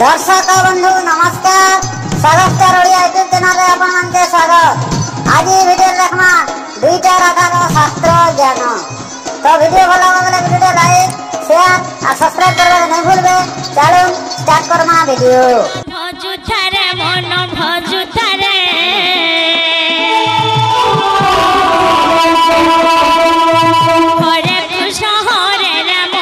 दर्शक बंधु नमस्कार। स्वागत ओडिया यूट्यूब चैनल आपन के स्वागत। आज वीडियो देखना दुईटा राधार शास्त्र ज्ञान। तो वीडियो भला लगे वीडियो लाइक शेयर और सब्सक्राइब करबा नहीं भूलबे। चलो स्टार्ट करमा वीडियो। भजु थारे मन भजु थारे हरे कृष्ण हरे राम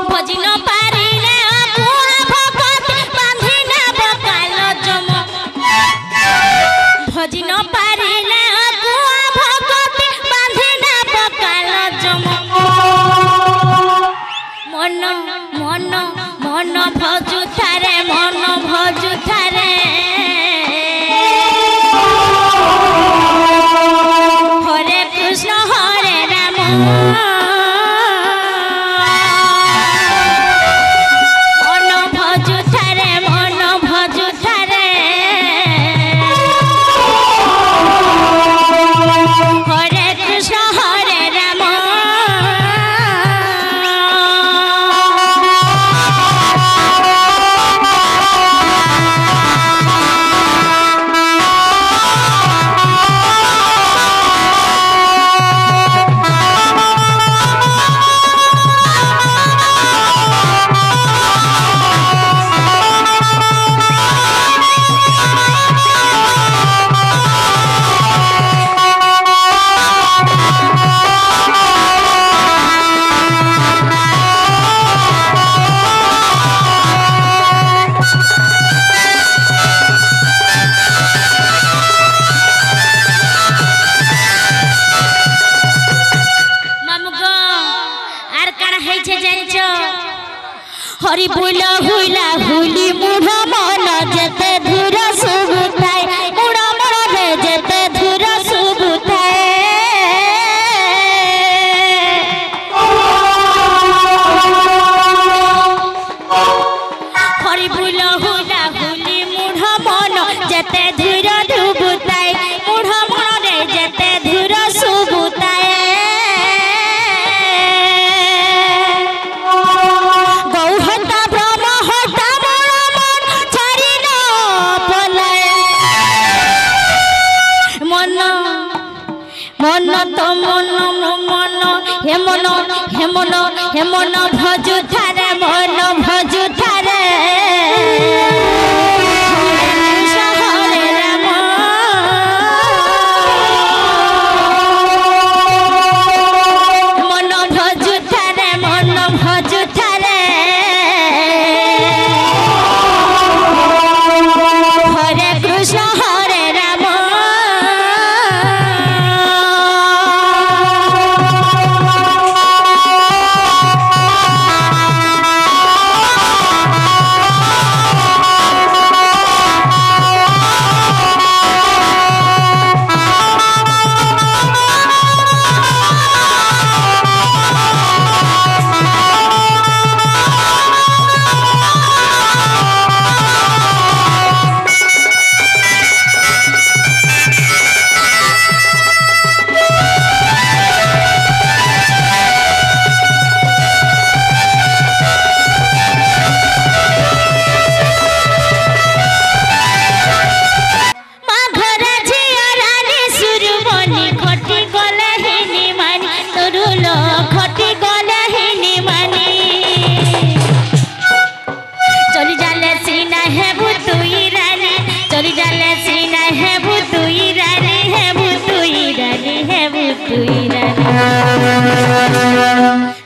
भजिन पारिले अकुआ भगत बांधिना बकाल जम भजिन पारिले अकुआ भगत बांधिना बकाल जम मन मन मन भजु थारे मन भजु थारे हरे कृष्ण हरे राम मन भजु थारे मन भजु थारे हरे कृष्ण हरे राम हरि बुला हुला हुली मुढ़ा मन जेते धुर सुबुताय मुढ़ा मन रे जेते धुर सुबुताय हरि बुला हुला हुली मुढ़ा मन जेते धुर डुबुताय मुढ़ा मन रे जेते धुर सुबुताय मन तो मन मन हे मन हे मन हे मन भजु थारे मन भजु थारे हरे राम मन भजु थारे मन भजु थारे हरे कृष्ण हरे राम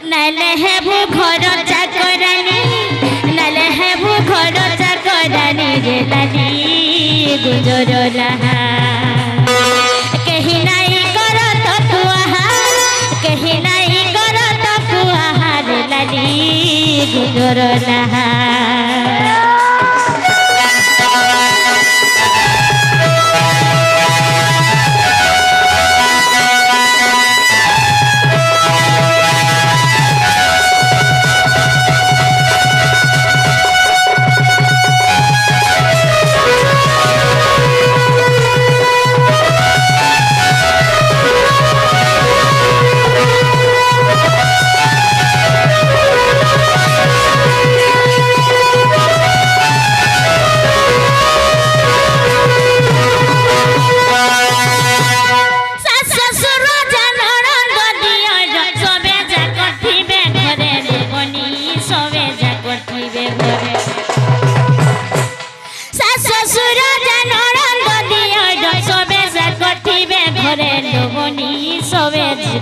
नाले है वो घर चाकरानी नाले है वो घर चाकरानी रे लाली गुजर रहा कहीं नहीं करो तो कुआहा कहीं नहीं करो तो कुआहा रे लाली गुजर रहा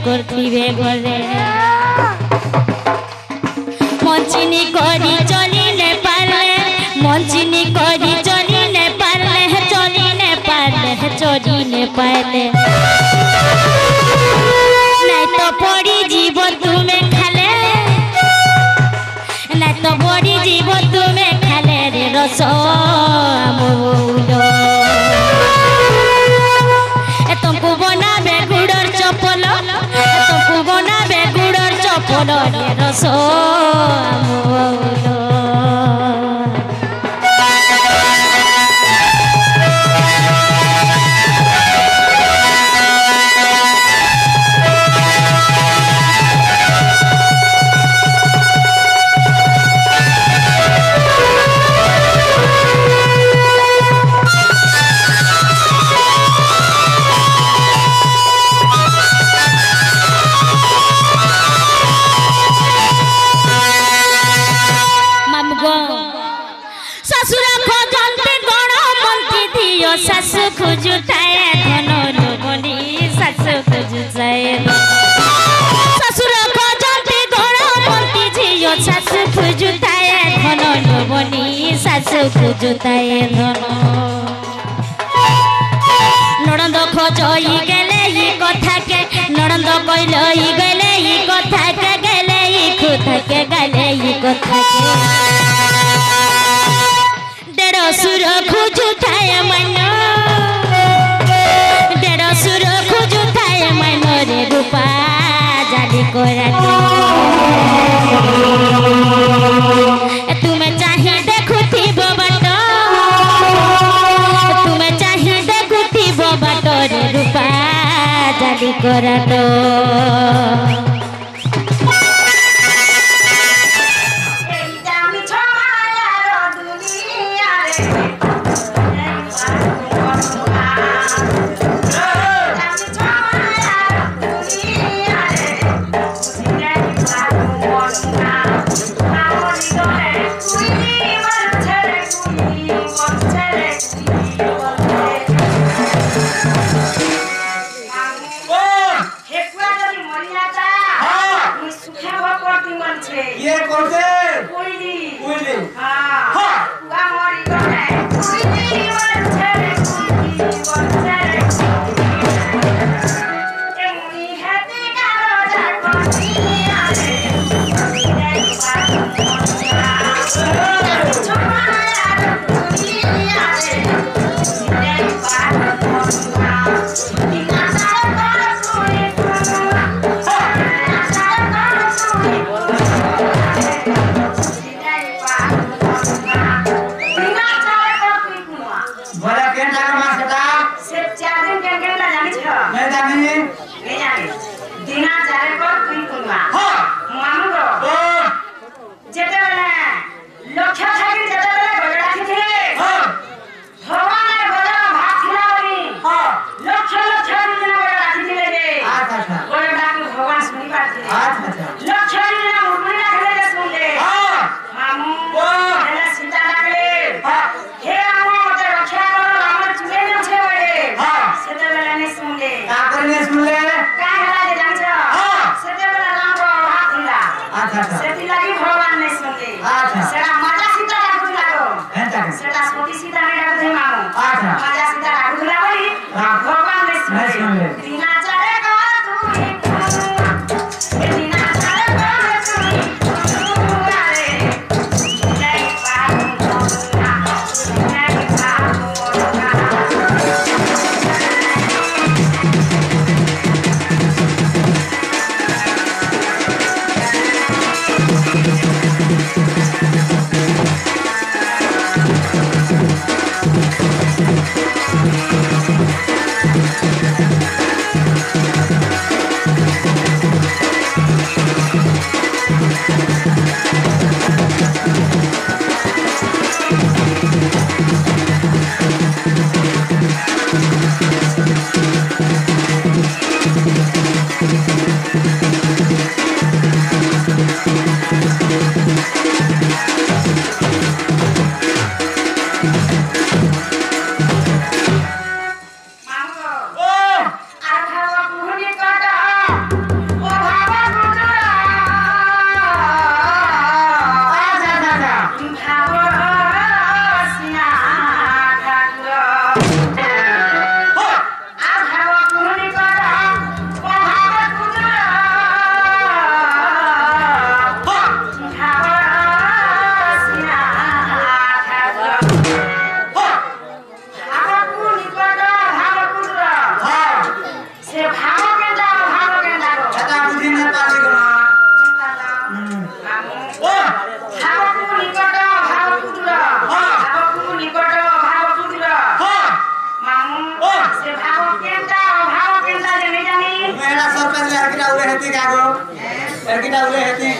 করতিবে ঘরে মঞ্চিনি করি চলিলে পারলে মঞ্চিনি করি চলিলে পারলে চলিলে পারলে চলিলে পারলে নাই তো পড়ি জীব তুমি খালে নাই তো পড়ি জীব তুমি খালে রে রস আমুল तुमको बनाबे गुड़र चपल तुमको बनाबे गुड़र चपल रे रसो सासु खुजुताए धन लोबनी सासु खुजुताए ससुर खोजते गण मंती झियो सासु खुजुताए धन लोबनी सासु खुजुताए धन नणंद खोजई गेले ई कथा के नणंद कइलई गेले ई कथा के गेले ई खुथा के गेले ई कथा के डेढ़ सुर खुजुताए मन रूपा जाली तुम्हें चाहिए देखुथी बाट तुम्हें चाहिए देखुथी बाट रे रूपा जाली कराट ये करते कोइली कोइली हां गामरी गने कोइली वरछे कोइली वरछे एमुनी हेती गारो जाकोनी आरे सुन ले लड़कीटा बोले हेते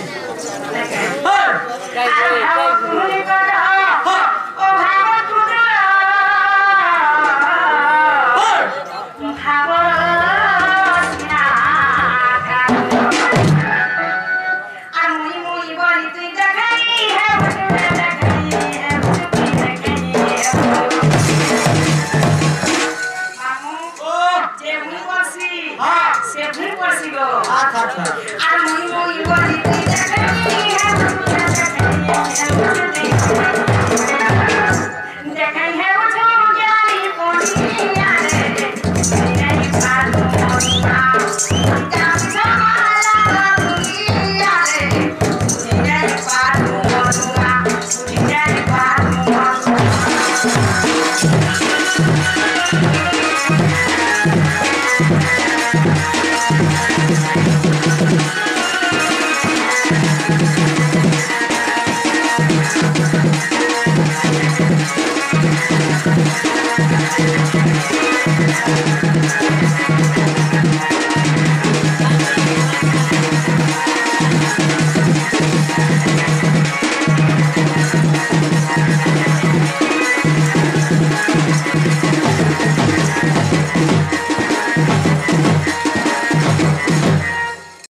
Thank you.